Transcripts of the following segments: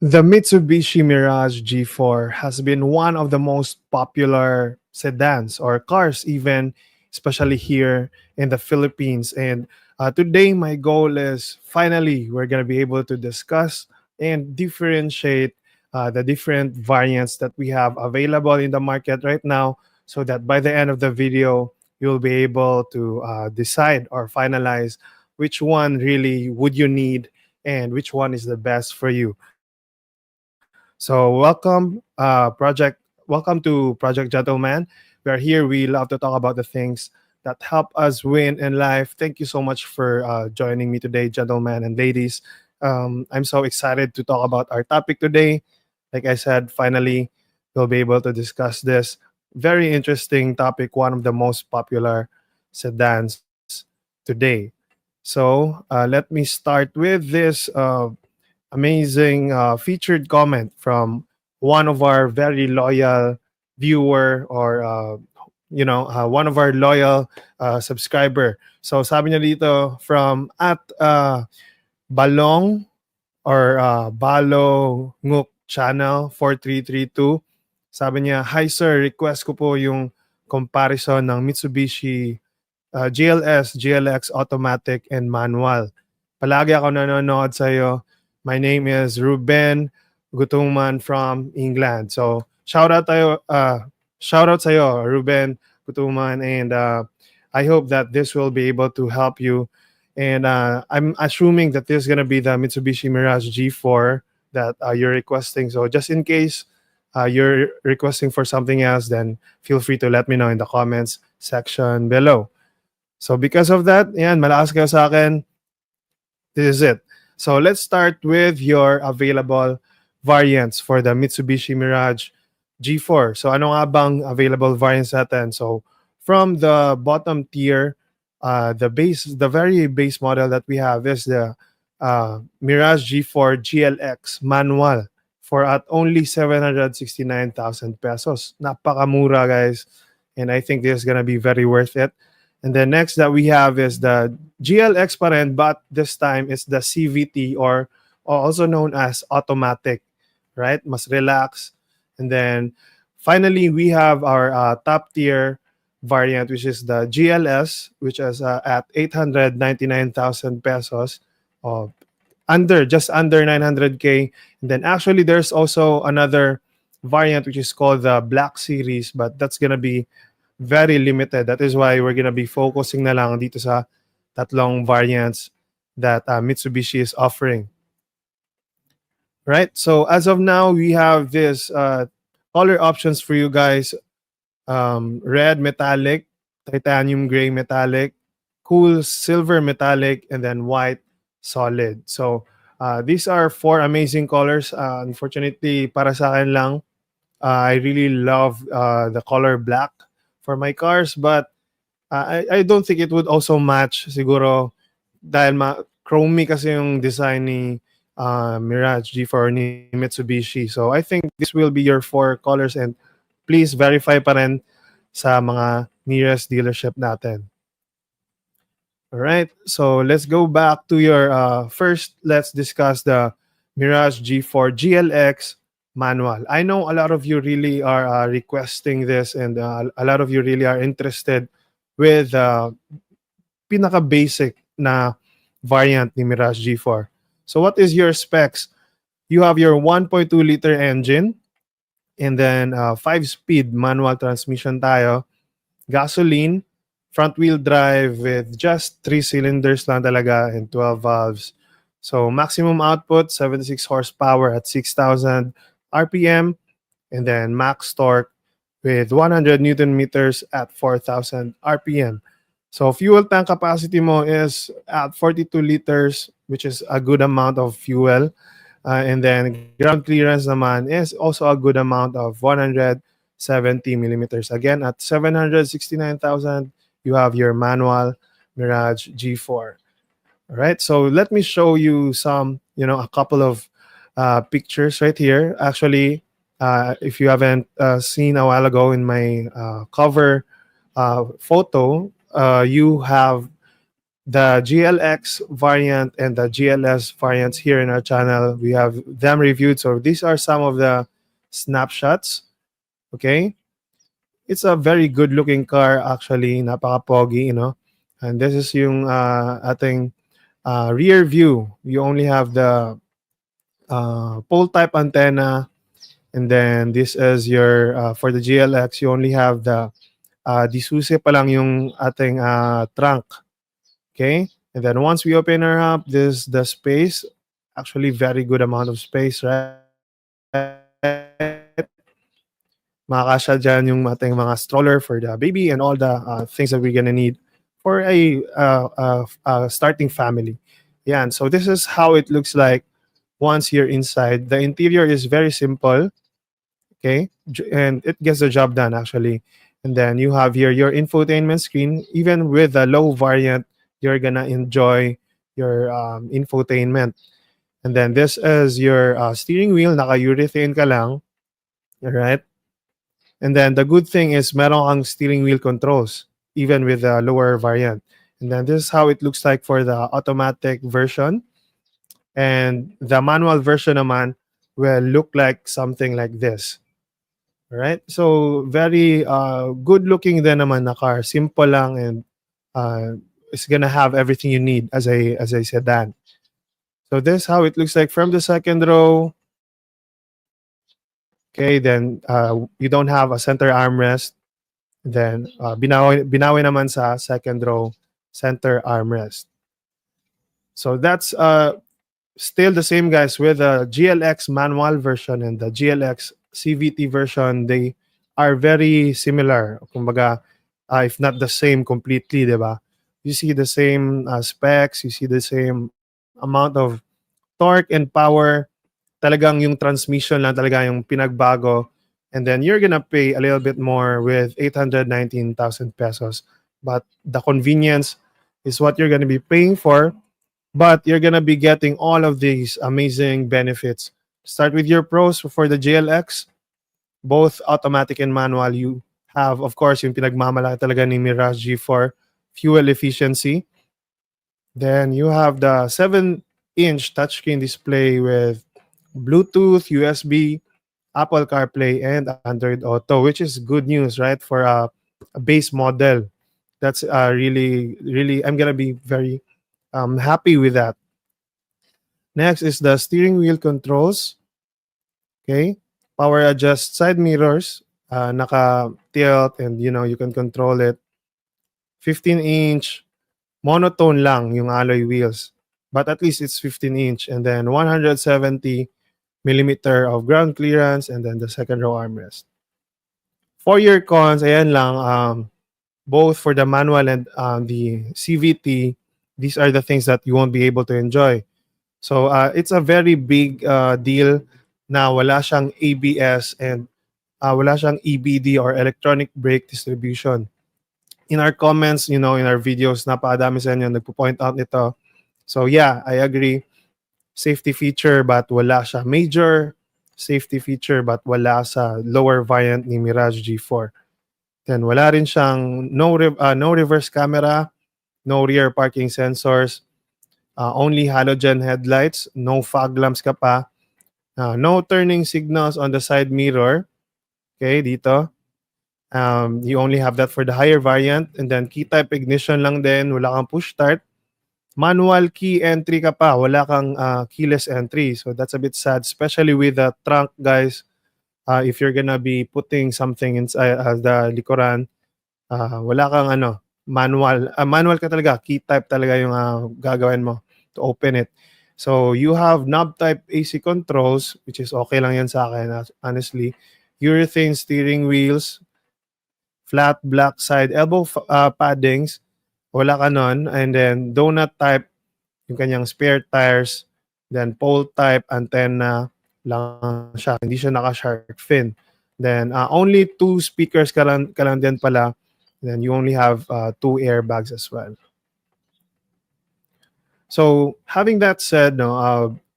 The Mitsubishi Mirage G4 has been one of the most popular sedans or cars, even especially here in the Philippines. And today, my goal is finally we're going to be able to discuss and differentiate the different variants that we have available in the market right now, so that by the end of the video, you'll be able to decide or finalize which one really would you need and which one is the best for you. So welcome to Project Gentleman. We are here. We love to talk about the things that help us win in life. Thank you so much for joining me today, gentlemen and ladies. I'm so excited to talk about our topic today. Like I said, finally, we'll be able to discuss this very interesting topic, one of the most popular sedans today. So let me start with this amazing featured comment from one of our very loyal viewer or one of our loyal subscriber. So sabi niya dito from at Balong or Balo Nguk Channel 4332. Sabi niya, "Hi sir, request ko po yung comparison ng Mitsubishi GLS, GLX automatic and manual. Palagi ako nanonood sa iyo. My name is Ruben Gutuman from England." So, shout out sa iyo, Ruben Gutuman, and I hope that this will be able to help you. And I'm assuming that this is going to be the Mitsubishi Mirage G4 that you're requesting. So, just in case you're requesting for something else, then feel free to let me know in the comments section below. So because of that, yan, malakas kayo sa akin. This is it. So let's start with your available variants for the Mitsubishi Mirage G4. So ano nga bang available variants natin? So from the bottom tier, the very base model that we have is the Mirage G4 GLX manual for at only 769,000 pesos. Napakamura, guys. And I think this is gonna be very worth it. And then next that we have is the GLX pa rin, but this time it's the CVT or also known as automatic, right? Mas relax. And then finally, we have our top tier variant, which is the GLS, which is at 899,000 pesos, uh, just under 900K. And then actually, there's also another variant, which is called the Black Series, but that's going to be very limited. That is why we're gonna be focusing na lang dito sa tatlong variants that Mitsubishi is offering. Right? So as of now, we have this color options for you guys. Red metallic, titanium gray metallic, cool silver metallic, and then white solid. So these are four amazing colors. Unfortunately, para sa akin lang, I really love the color black for my cars, but I don't think it would also match siguro dahil chromey kasi yung design ni Mirage G4 ni Mitsubishi. So I think this will be your four colors, and please verify pa rin sa mga nearest dealership natin. Alright, so let's go back to your first. Let's discuss the Mirage G4 GLX manual. I know a lot of you really are requesting this, and a lot of you really are interested with pinaka-basic na variant ni Mirage G4. So what is your specs? You have your 1.2 liter engine, and then 5-speed manual transmission tayo, gasoline, front-wheel drive with just 3 cylinders lang talaga and 12 valves. So maximum output, 76 horsepower at 6,000 RPM, and then max torque with 100 Newton meters at 4,000 RPM. So fuel tank capacity mo is at 42 liters, which is a good amount of fuel. And then ground clearance naman is also a good amount of 170 millimeters. Again, at 769,000, you have your manual Mirage G4. All right, so let me show you a couple of pictures right here. Actually, if you haven't seen a while ago in my cover photo, you have the GLX variant and the GLS variants here in our channel. We have them reviewed. So these are some of the snapshots. Okay. It's a very good looking car actually. Napaka-pogi, you know. And this is yung ating rear view. You only have the pole type antenna, and then this is your for the GLX you only have the disuse pa lang yung ating trunk. Okay, and then once we open her up, this the space, actually very good amount of space, right? Makakasya dyan yung ating mga stroller for the baby and all the things that we're gonna need for a starting family. Yeah, and so this is how it looks like once you're inside. The interior is very simple, okay, and it gets the job done actually. And then you have here your infotainment screen. Even with the low variant, you're gonna enjoy your infotainment. And then this is your steering wheel. Naka-urethane ka lang, right? And then the good thing is meron kang steering wheel controls even with the lower variant. And then this is how it looks like for the automatic version. And the manual version naman will look like something like this. Right? So very good looking din naman na car. Simple lang, and uh, it's gonna have everything you need as a sedan. So this is how it looks like from the second row. Okay, then you don't have a center armrest. Then binawi naman sa second row center armrest. So that's still the same, guys, with the GLX manual version and the GLX CVT version. They are very similar. Kumbaga, if not the same completely, di ba? You see the same specs, you see the same amount of torque and power. Talagang yung transmission lang talaga yung pinagbago. And then you're gonna pay a little bit more with 819,000 pesos. But the convenience is what you're gonna be paying for, but you're gonna be getting all of these amazing benefits. Start with your pros for the GLX, both automatic and manual. You have, of course, yung pinagmamalaki talaga ni Mirage G4, fuel efficiency. Then you have the 7-inch touchscreen display with Bluetooth, USB, Apple CarPlay, and Android Auto, which is good news, right? For a base model. That's really, really, I'm gonna be very happy with that. Next is the steering wheel controls. Okay, power adjust side mirrors, naka tilt, and you can control it. 15-inch monotone lang yung alloy wheels, but at least it's 15-inch, and then 170 millimeter of ground clearance, and then the second row armrest. For your cons, ayan lang, both for the manual and the CVT, these are the things that you won't be able to enjoy. So it's a very big deal na wala siyang ABS and wala siyang EBD or electronic brake distribution. In our comments, in our videos, napadami sa inyo nagpo-point out nito. So yeah, I agree. Safety feature but wala siya. Major safety feature but wala sa lower variant ni Mirage G4. Then wala rin siyang no reverse camera, no rear parking sensors, only halogen headlights, no fog lamps ka pa, no turning signals on the side mirror. Okay, dito. You only have that for the higher variant, and then key type ignition lang din, wala kang push start. Manual key entry ka pa, wala kang keyless entry. So that's a bit sad, especially with the trunk, guys. If you're gonna be putting something inside the likuran, wala kang manual. Manual ka talaga, key type talaga yung gagawin mo to open it. So you have knob type AC controls, which is okay lang yan sa akin, honestly. Urethane steering wheels, flat black side elbow paddings, wala ka nun. And then donut type, yung kanyang spare tires. Then pole type antenna lang siya. Hindi siya naka-shark fin. Then only 2 speakers ka lang din pala. Then you only have 2 airbags as well. So having that said,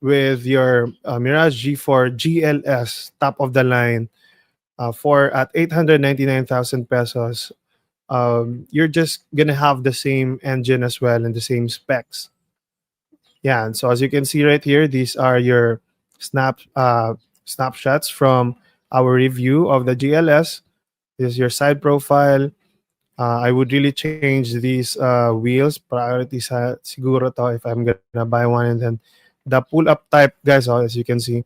with your Mirage G4 GLS top of the line, for at 899,000 pesos, you're just gonna have the same engine as well and the same specs. Yeah, and so as you can see right here, these are your snapshots from our review of the GLS. This is your side profile. I would really change these wheels. Priority sa siguro to if I'm gonna buy one. And then the pull-up type, guys, oh, as you can see,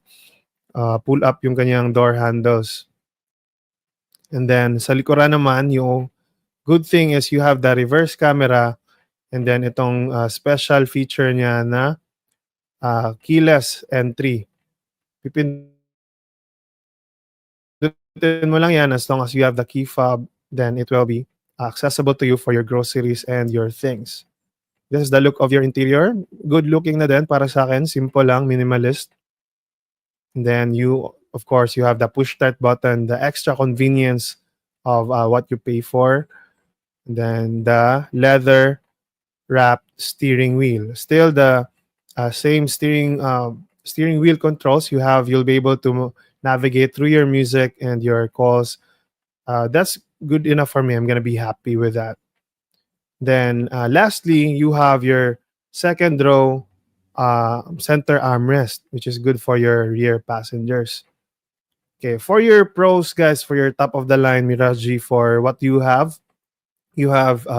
pull up yung kanyang door handles. And then sa likuran naman, yung good thing is you have the reverse camera and then itong special feature niya na keyless entry. Pipindutin mo lang yan as long as you have the key fob, then it will be accessible to you for your groceries and your things. This is the look of your interior. Good looking na din para sa akin. Simple lang, minimalist. And then of course, you have the push start button, the extra convenience of what you pay for. And then the leather wrapped steering wheel. Still the same steering wheel controls you have. You'll be able to navigate through your music and your calls. That's good enough for me. I'm gonna be happy with that. Then lastly, you have your second row center armrest, which is good for your rear passengers. Okay, for your pros, guys, for your top of the line Mirage G4, what you have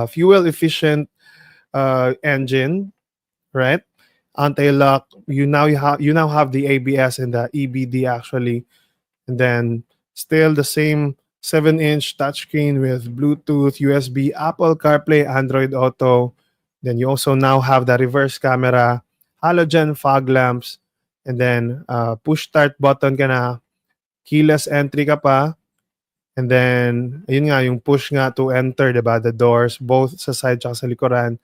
fuel efficient engine, right? Anti-lock. You now have the ABS and the EBD actually, and then still the same 7-inch touchscreen with Bluetooth, USB, Apple CarPlay, Android Auto. Then you also now have the reverse camera, halogen fog lamps, and then push start button ka na, keyless entry ka pa, and then ayun nga yung push nga to enter, 'di ba? The doors both sa side at sa likuran.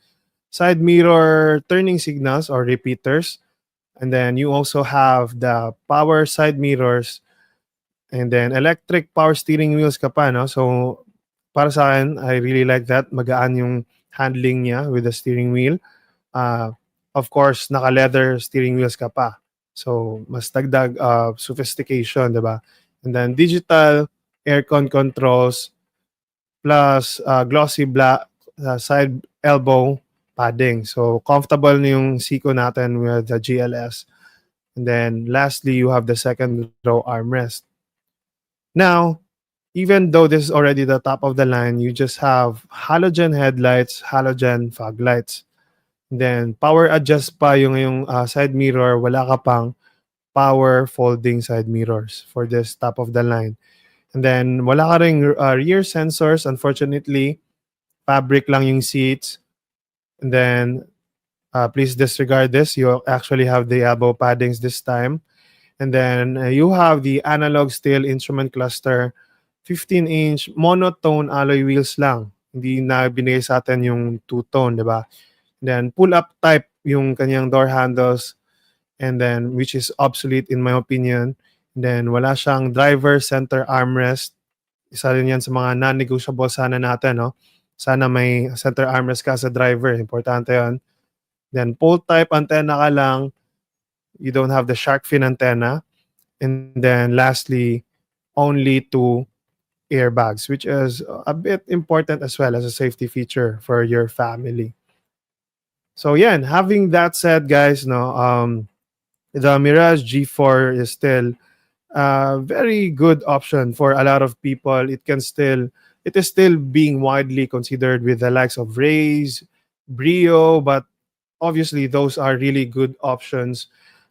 Side mirror turning signals or repeaters. And then you also have the power side mirrors and then electric power steering wheels ka pa, no? So, para sa akin, I really like that. Magaan yung handling niya with the steering wheel. Uh, of course, naka-leather steering wheels ka pa. So, mas dagdag sophistication, di ba? And then digital aircon controls plus glossy black side elbow padding. So, comfortable na yung Seiko natin with the GLS. And then lastly, you have the second row armrest. Now, even though this is already the top of the line, you just have halogen headlights, halogen fog lights. Then power adjust pa yung side mirror, wala ka pang power folding side mirrors for this top of the line. And then wala ka ring rear sensors, unfortunately. Fabric lang yung seats. And then please disregard this. You actually have the elbow paddings this time. And then you have the analog steel instrument cluster, 15-inch monotone alloy wheels lang. Hindi na binigay sa atin yung two-tone, di ba? Then pull-up type yung kanyang door handles, and then which is obsolete in my opinion. And then wala siyang driver center armrest. Isa rin yan sa mga non-negotiable sana natin, no? Sana may center armrest ka sa driver. Importante yan. Then pole type antenna ka lang. You don't have the shark fin antenna. And then lastly, only 2 airbags, which is a bit important as well as a safety feature for your family. So yeah, and having that said, guys, no, the Mirage G4 is still a very good option for a lot of people. It is still being widely considered with the likes of Rays, Brio, but obviously those are really good options.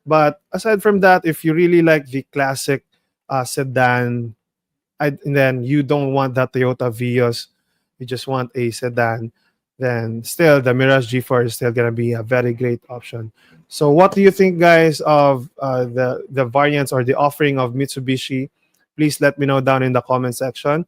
But aside from that, if you really like the classic sedan, and then you don't want that Toyota Vios, you just want a sedan, then still the Mirage G4 is still gonna be a very great option. So, what do you think, guys, of the variants or the offering of Mitsubishi? Please let me know down in the comment section.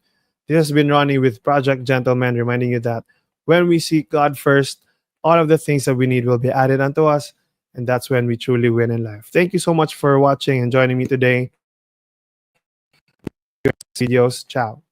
This has been Ronnie with Project Gentleman, reminding you that when we seek God first, all of the things that we need will be added unto us, and that's when we truly win in life. Thank you so much for watching and joining me today. See you in the next videos. Ciao.